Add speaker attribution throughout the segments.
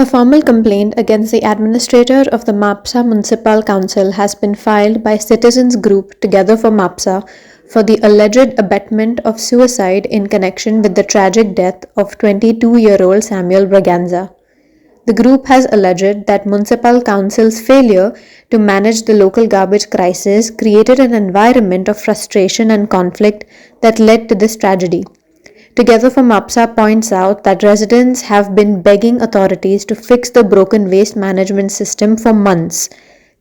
Speaker 1: A formal complaint against the administrator of the Mapsa Municipal Council has been filed by citizens group Together for Mapsa for the alleged abetment of suicide in connection with the tragic death of 22-year-old Samuel Braganza. The group has alleged that Municipal Council's failure to manage the local garbage crisis created an environment of frustration and conflict that led to this tragedy. Together for Mapsa points out that residents have been begging authorities to fix the broken waste management system for months.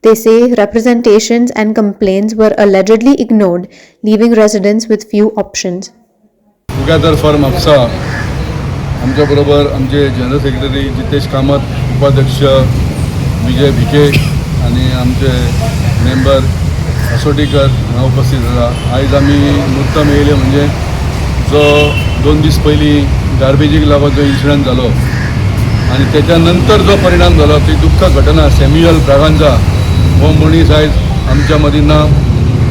Speaker 1: They say representations and complaints were allegedly ignored, leaving residents with few options.
Speaker 2: Together for Mapsa, आमच्याबरोबर आमचे general secretary Jitesh Kamat, उपाध्यक्ष विजय भिके आणि आमचे member असोटीकर हांगा उपस्थित आसा. आयज आमी मुद्दम येयले म्हणजे जो 2 दीस पयलीं गार्बेजीक लागून जो इन्सिडंट जालो आनी तेच्या नंतर जो परिणाम जालो ती दुख्ख घटना. सॅम्युएल ब्रागांजा हो मनीस आयज आमच्या मदीं ना.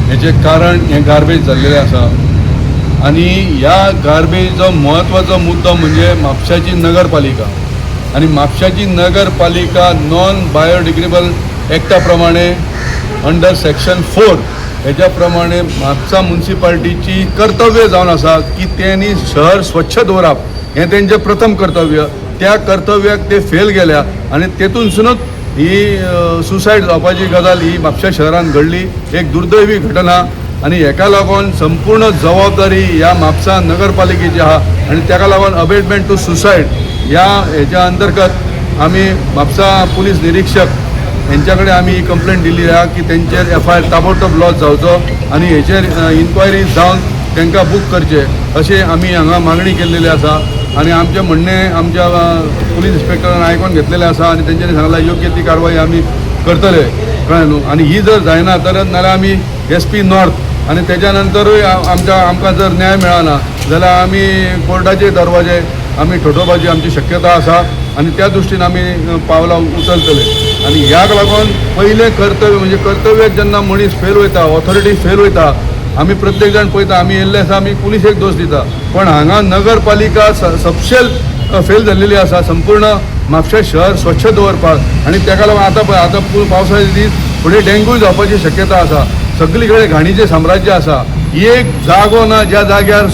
Speaker 2: हेचें कारण हें गार्बेज जाल्लेलें आसा आनी ह्या गार्बेजचो म्हत्वाचो मुद्दो म्हणजे म्हापशाची नगरपालिका आनी म्हापशाची नगरपालिका नॉन बायोडिग्रेडेबल एक्टा प्रमाणे अंडर सेक्शन 4 हेच्या प्रमाणे म्हापसा म्युनिसिपालिटीची कर्तव्य जावन आसा की त्यांनी शहर स्वच्छ दवरप हें तेंचें प्रथम कर्तव्य. त्या कर्तव्याक ते फेल गेल्या आनी तेतूनसूनच ही सुसायड जावपाची गजाल ही म्हापशा शहरान घडली. एक दुर्दैवी घटना आनी हेका लागून संपूर्ण जबाबदारी ह्या म्हापसा नगरपालिकेची आहा आनी तेका लागून अबेटमेंट टू सुसायड ह्या हेच्या अंतर्गत आमी म्हापसा पुलीस निरीक्षक हेंच्याकडे आमी कंप्लेंट दिल्ली आहा की तेंचेर FIR ताबडतोब लॉन्च जावचो आनी हेचेर इन्क्वायरी जावन तांकां बूक करचे अशें आमी हांगा मागणी केल्लेली आसा. आनी आमचें म्हणणें आमच्या पुलीस इन्स्पेक्टरान आयकून घेतलेलें आसा आनी तेंच्यांनी सांगलां योग्य ती कारवाई आमी करतले. कळ्ळें न्हू. आनी ही जर जायना तर नाल्यार आमी SP नॉर्थ आनी तेच्या नंतरूय आमकां जर न्याय मेळना जाल्यार आमी कोर्टाचे दरवाजे आमी ठोठोवपाची आमची शक्यता आसा आनी त्या दृश्टीन आमी पावलां उचलतले. आनी ह्याक लागून पयलें कर्तव्य म्हणजे कर्तव्यात जेन्ना मनीस फेल वयता, ऑथॉरिटी फेल वयता, आमी प्रत्येक जाण पळयता. आमी येयल्ले आसा, आमी पुलिसेक दोश दिता, पण हांगा नगरपालिका सबशेल फेल जाल्लेली आसा संपूर्ण म्हापशा शहर स्वच्छ दवरपाक. आनी तेका लागून आतां पावसाचे दीस फुडें डेंग्यू जावपाची शक्यता आसा. सगळी कडेन घाणीचें साम्राज्य आसा. एक जागो ना ज्या जाग्यार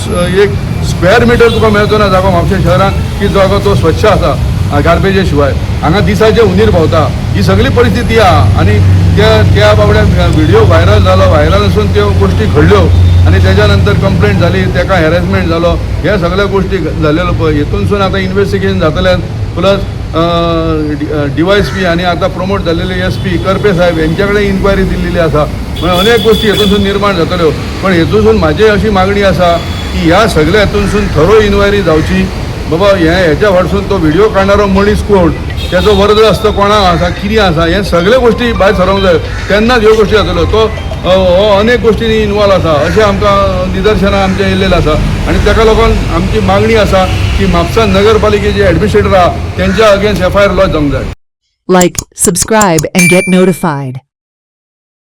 Speaker 2: एक स्क्वेअर मिटर तुका मेळचो ना जागो म्हापशा शहरान की जागो तो स्वच्छ आसा गार्बेजे शिवाय. हांगा दिसाचे उंदीर भोंवता. ही सगळी परिस्थिती आहा आनी त्या बाबड्याक व्हिडिओ व्हायरल जालो. व्हायरल आसून त्यो गोश्टी घडल्यो आनी तेच्या नंतर कंप्लेंट जाली, ताका हॅरेसमेंट जालो. ह्या सगळ्या गोश्टी जाल्लेलो पळय. हितूनसून आतां इन्व्हेस्टिगेशन जातलें. प्लस DYSP आनी आतां प्रमोट जाल्लेले SP करपे साहेब हेंच्या कडेन इन्क्वायरी दिल्ली आसा. म्हणजे अनेक गोश्टी हेतूनसून निर्माण जातल्यो. पण हेतूनसून म्हाजी अशी मागणी आसा की ह्या सगळ्या हेतूनसून थरो इन्क्वायरी जावची. बाबा हेच्या फाटसून तो व्हिडिओ काडणारो मनीस कोण, त्याचो वर्द आसता कोणाक आसा, कितें आसा, हे सगळे गोश्टी भायर सरोंक जाय. तेन्नाच ह्यो गोश्टी जातल्यो. तो हो अनेक गोश्टींनी इन्वॉल्व आसा अशें आमकां निदर्शनां आमच्या येयल्लेलें आसा. आनी ताका लागून आमची मागणी आसा की म्हापसा नगरपालिकेचे एडमिनिस्ट्रेटर आहा तेंच्या अगेन्स्ट FIR लॉन्च जावंक जाय.
Speaker 3: Like, subscribe and get notified.